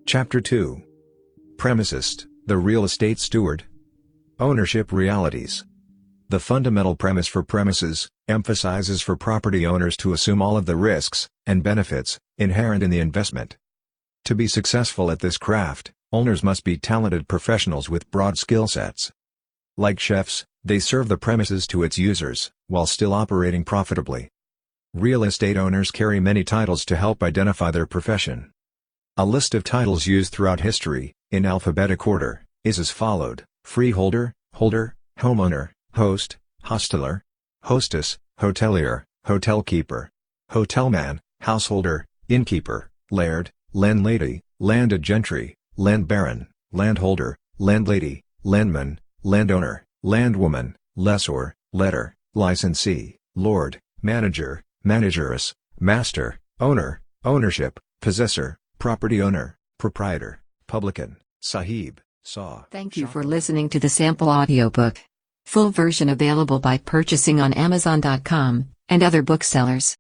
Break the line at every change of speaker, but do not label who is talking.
Chapter 2. Premisist, the real estate steward. Ownership realities. The fundamental premise for premises emphasizes for property owners to assume all of the risks and benefits inherent in the investment. To be successful at this craft, owners must be talented professionals with broad skill sets. Like chefs, they serve the premises to its users, while still operating profitably. Real estate owners carry many titles to help identify their profession. A list of titles used throughout history, in alphabetic order, is as followed: freeholder, holder, homeowner, host, hostler, hostess, hotelier, hotelkeeper, hotelman, householder, innkeeper, laird, landlady, landed gentry, landbaron, landholder, landlady, landman, landowner, landwoman, lessor, letter, licensee, lord, manager, manageress, master, owner, ownership, possessor, property owner, proprietor, publican, sahib, saw.
Thank you for listening to the sample audiobook. Full version available by purchasing on Amazon.com and other booksellers.